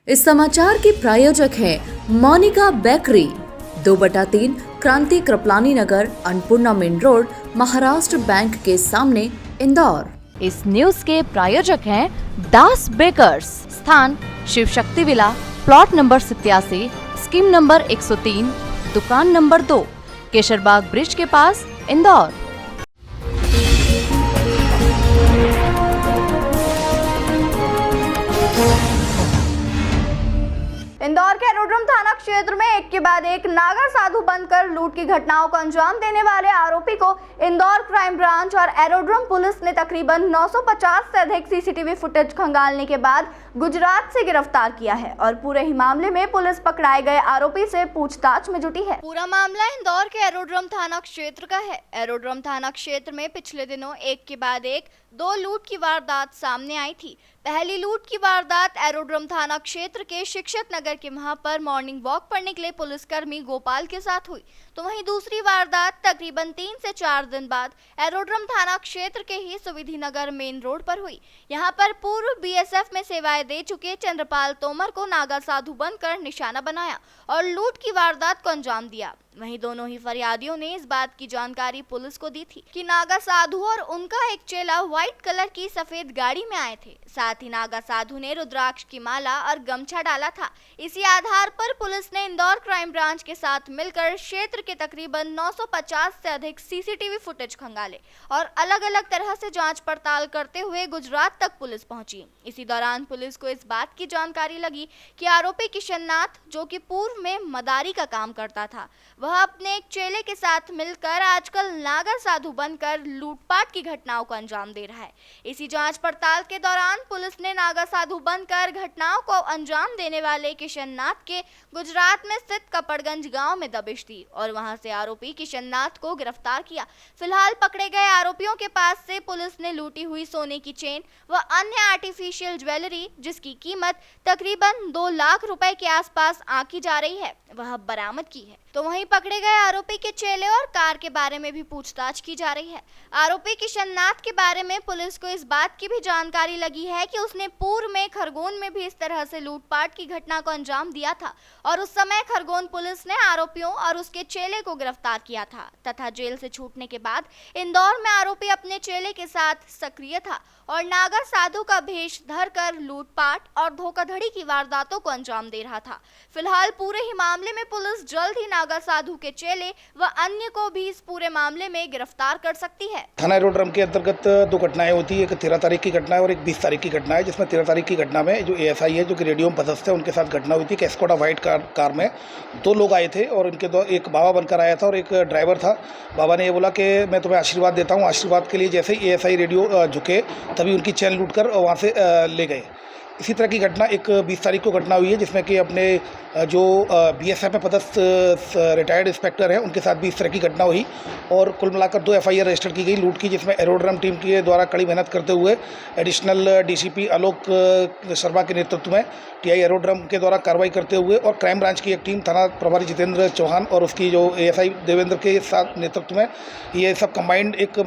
इस समाचार के प्रायोजक हैं Monika bakery, 2/3 Kranti Kripalani Nagar, Annapurna main road, Maharashtra bank के सामने, इंदौर। इस न्यूज के प्रायोजक हैं दास बेकर्स, स्थान Shiv Shakti villa, plot number 87, scheme number 103, दुकान नंबर 2, केशरबाग ब्रिज के पास, इंदौर। इंदौर के एरोड्रम थाना क्षेत्र में एक के बाद एक नागा साधु बनकर लूट की घटनाओं को अंजाम देने वाले आरोपी को इंदौर क्राइम ब्रांच और एरोड्रम पुलिस ने तकरीबन 950 से अधिक सीसीटीवी फुटेज खंगालने के बाद गुजरात से गिरफ्तार किया है और पूरे ही मामले में पुलिस पकड़ाए गए आरोपी से पूछताछ में जुटी है। पूरा मामला इंदौर के एरोड्रम थाना क्षेत्र का है। एरोड्रम थाना क्षेत्र में पिछले दिनों एक के बाद एक 2 लूट की वारदात सामने आई थी। पहली लूट की वारदात एरोड्रम थाना क्षेत्र के शिक्षक नगर के वहां पर मॉर्निंग वॉक पर निकले पुलिसकर्मी गोपाल के साथ हुई, तो वहीं दूसरी वारदात तकरीबन 3 से 4 दिन बाद एरोड्रम थाना क्षेत्र के ही सुविधि नगर मेन रोड पर हुई। यहां पर पूर्व बीएसएफ में सेवाएं दे चुके चंद्रपाल तोमर को नागा साधु बनकर निशाना बनाया और लूट की वारदात को अंजाम दिया। वहीं दोनों ही फरियादियों ने इस बात की जानकारी पुलिस को दी थी कि नागा साधु और उनका एक चेला व्हाइट कलर की सफेद गाड़ी में आए थे। साथ ही नागा साधु ने रुद्राक्ष की माला और गमछा डाला था। इसी आधार पर पुलिस ने इंदौर क्राइम ब्रांच के साथ मिलकर क्षेत्र के तकरीबन 950 से अधिक सीसीटीवी फुटेज खंगाले और अलग अलग तरह से जांच पड़ताल करते हुए गुजरात तक पुलिस पहुंची। इसी दौरान पुलिस को इस बात की जानकारी लगी कि आरोपी किशन नाथ, जो कि पूर्व में मदारी का काम करता था, वह अपने एक चेले के साथ मिलकर आजकल नागा साधु बनकर लूटपाट की घटनाओं को अंजाम दे रहा है। इसी जांच पड़ताल के दौरान पुलिस ने नागा साधु बनकर घटनाओं को अंजाम देने वाले किशन नाथ के गुजरात में स्थित कपड़गंज गांव में दबिश दी और वहां से आरोपी किशन नाथ को गिरफ्तार किया। फिलहाल पकड़े गए आरोपियों के पास से पुलिस ने लूटी हुई सोने की चेन व अन्य आर्टिफिशियल ज्वेलरी, जिसकी कीमत तकरीबन 2 लाख रुपए के आसपास आंकी जा रही है, वह बरामद की है। तो वहीं पकड़े गए आरोपी के चेले और कार के बारे में भी पूछताछ की जा रही है। आरोपी किशन नाथ के बारे में पुलिस को इस बात की भी जानकारी लगी है कि उसने पूर्व में खरगोन में भी इस तरह से लूटपाट की घटना को अंजाम दिया था और उस समय खरगोन पुलिस ने आरोपियों और उसके चेले को गिरफ्तार किया था तथा जेल से छूटने के बाद इंदौर में आरोपी अपने चेले के साथ सक्रिय था और नागा साधु का भेष धरकर लूटपाट और धोखाधड़ी की वारदातों को अंजाम दे रहा था। फिलहाल पूरे ही मामले में पुलिस जल्द ही नागा साधु के चेले व अन्य को भी इस पूरे मामले में गिरफ्तार कर सकती है। थाना एरोड्रम के अंतर्गत 2 घटनाएं होती है, एक 13 तारीख की घटना है और एक 20 तारीख की घटना है, जिसमें 13 तारीख की घटना में जो एएसआई है, जो कि रेडियो में पदस्थ है, उनके साथ घटना हुई थी कि एस्कोडा व्हाइट कार में 2 लोग आए थे और उनके दो, एक बाबा बनकर आया था और एक ड्राइवर था। बाबा ने ये बोला कि मैं तुम्हें आशीर्वाद देता हूँ। आशीर्वाद के लिए जैसे ही एएसआई रेडियो झुके तभी उनकी चैन लूट कर वहाँ से ले गए। इसी तरह की घटना एक 20 तारीख को घटना हुई है, जिसमें कि अपने जो बीएसएफ में पदस्थ रिटायर्ड इंस्पेक्टर हैं, उनके साथ भी इस तरह की घटना हुई और कुल मिलाकर 2 एफआईआर रजिस्टर की गई लूट की, जिसमें एरोड्रम टीम के द्वारा कड़ी मेहनत करते हुए एडिशनल डीसीपी आलोक शर्मा के नेतृत्व में टीआई एरोड्रम के द्वारा कार्रवाई करते हुए और क्राइम ब्रांच की एक टीम थाना प्रभारी जितेंद्र चौहान और उसकी जो एएसआई देवेंद्र के साथ नेतृत्व में ये सब कंबाइंड एक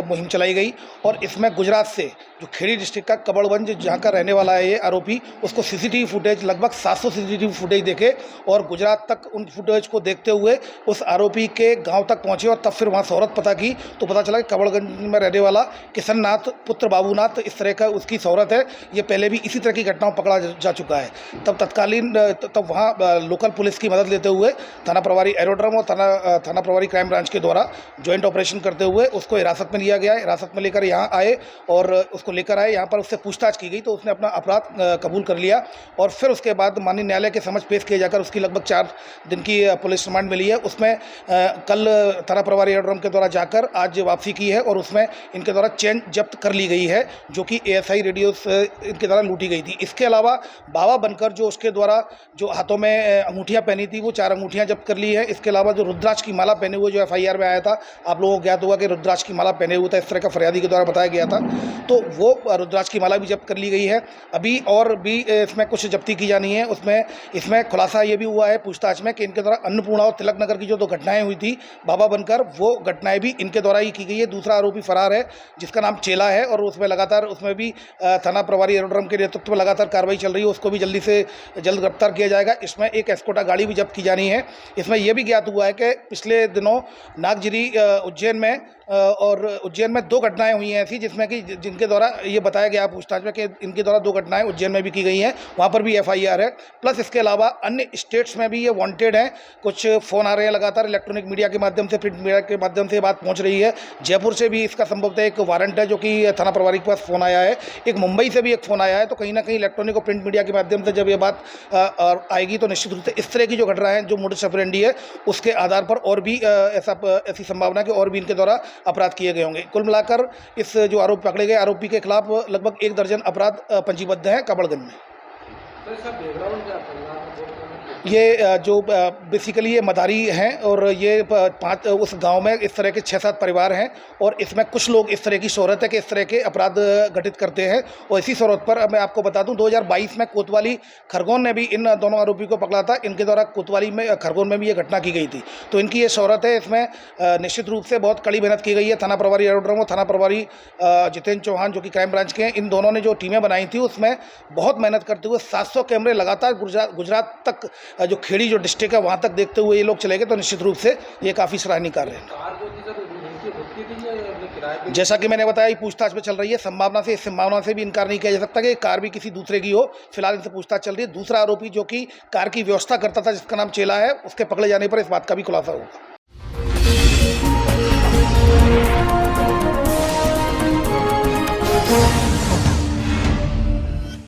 मुहिम चलाई गई और इसमें गुजरात से जो खेड़ी डिस्ट्रिक्ट का कबड़गंज जहाँ का रहने वाला है ये आरोपी, उसको सीसीटीवी फुटेज लगभग 700 सीसीटीवी फुटेज देखे और गुजरात तक उन फुटेज को देखते हुए उस आरोपी के गांव तक पहुंचे और तब फिर वहां शोहरत पता की तो पता चला कि कबड़गंज में रहने वाला किशन नाथ पुत्र बाबूनाथ, इस तरह का उसकी शोहरत है। ये पहले भी इसी तरह की घटनाओं पकड़ा जा चुका है। तब वहाँ लोकल पुलिस की मदद लेते हुए थाना प्रभारी एरोड्रम और थाना प्रभारी क्राइम ब्रांच के द्वारा ज्वाइंट ऑपरेशन करते हुए उसको हिरासत में लिया गया। हिरासत में लेकर यहाँ आए और उसको लेकर आए, यहाँ पर उससे पूछताछ की गई तो उसने अपना अपराध कबूल कर लिया और फिर उसके बाद माननीय न्यायालय के समक्ष पेश किए जाकर उसकी लगभग 4 दिन की पुलिस रिमांड मिली है। उसमें कल थाना प्रभारी एरोड्रम के द्वारा जाकर आज वापसी की है और उसमें इनके द्वारा चेन जब्त कर ली गई है, जो कि एएसआई रेडियो से इनके द्वारा लूटी गई थी। इसके अलावा बाबा बनकर जो उसके द्वारा जो हाथों में अंगूठियाँ पहनी थी वो 4 अंगूठियाँ जब्त कर ली है। इसके अलावा जो रुद्राक्ष की माला पहने हुए जो एफआईआर में आया था, आप लोगों को ज्ञात होगा कि रुद्राक्ष की माला पहने हुए था, इस तरह का फरियादी के द्वारा बताया गया था, तो वो रुद्राक्ष की माला भी जब्त कर ली गई है। अभी और भी इसमें कुछ जब्ती की जानी है। इसमें खुलासा ये भी हुआ है पूछताछ में कि इनके द्वारा अन्नपूर्णा और तिलक नगर की जो 2 घटनाएं हुई थी बाबा बनकर, वो घटनाएं भी इनके द्वारा ही की गई है। दूसरा आरोपी फरार है जिसका नाम चेला है और उसमें भी थाना प्रभारी एरोड्रम के नेतृत्व में लगातार कार्रवाई चल रही है। उसको भी जल्दी से जल्द गिरफ्तार किया जाएगा। इसमें एक एस्कोटा गाड़ी भी जब्त की जानी है। इसमें यह भी ज्ञात हुआ है कि पिछले दिनों नागजिरी उज्जैन में 2 घटनाएं हुई हैं ऐसी, जिसमें कि जिनके द्वारा ये बताया गया पूछताछ में कि इनके द्वारा 2 घटनाएं उज्जैन में भी की गई हैं, वहाँ पर भी FIR है। प्लस इसके अलावा अन्य स्टेट्स में भी ये वांटेड हैं। कुछ फ़ोन आ रहे हैं लगातार, इलेक्ट्रॉनिक मीडिया के माध्यम से, प्रिंट मीडिया के माध्यम से बात पहुँच रही है। जयपुर से भी इसका संभवतः एक वारंट है जो कि थाना प्रभारी के पास फ़ोन आया है। एक मुंबई से भी एक फ़ोन आया है। तो कहीं ना कहीं इलेक्ट्रॉनिक और प्रिंट मीडिया के माध्यम से जब ये बात आएगी तो निश्चित रूप से इस तरह की जो घटना है, जो मोडस ऑपरेंडी है, उसके आधार पर और भी ऐसी संभावना है कि और भी इनके द्वारा अपराध किए गए होंगे। कुल मिलाकर इस जो आरोपी पकड़े गए आरोपी के खिलाफ लगभग 1 दर्जन अपराध पंजीबद्ध हैं कबड़गंज में। ये जो बेसिकली ये मदारी हैं और ये 5 उस गांव में इस तरह के 6-7 परिवार हैं और इसमें कुछ लोग इस तरह की शोहरत है कि इस तरह के अपराध घटित करते हैं। और इसी शोहरत पर मैं आपको बता दूं 2022 में कोतवाली खरगोन ने भी इन दोनों आरोपी को पकड़ा था। इनके द्वारा कोतवाली में खरगोन में भी ये घटना की गई थी। तो इनकी ये शोहरत है। इसमें निश्चित रूप से बहुत कड़ी मेहनत की गई है। थाना प्रभारी एरोड्रम और थाना प्रभारी जितेंद्र चौहान जो कि क्राइम ब्रांच के हैं, इन दोनों ने जो टीमें बनाई थी उसमें बहुत मेहनत करते हुए 700 कैमरे लगातार गुजरात तक, जो खेड़ी जो डिस्ट्रिक्ट है, वहाँ तक देखते हुए ये लोग चले गए। तो निश्चित रूप से ये काफ़ी सराहनीय कार्य है। जैसा कि मैंने बताया, पूछताछ में चल रही है। इस संभावना से भी इनकार नहीं किया जा सकता कि कार भी किसी दूसरे की हो। फिलहाल इनसे पूछताछ चल रही है। दूसरा आरोपी जो कि कार की व्यवस्था करता था, जिसका नाम चेला है, उसके पकड़े जाने पर इस बात का भी खुलासा होगा।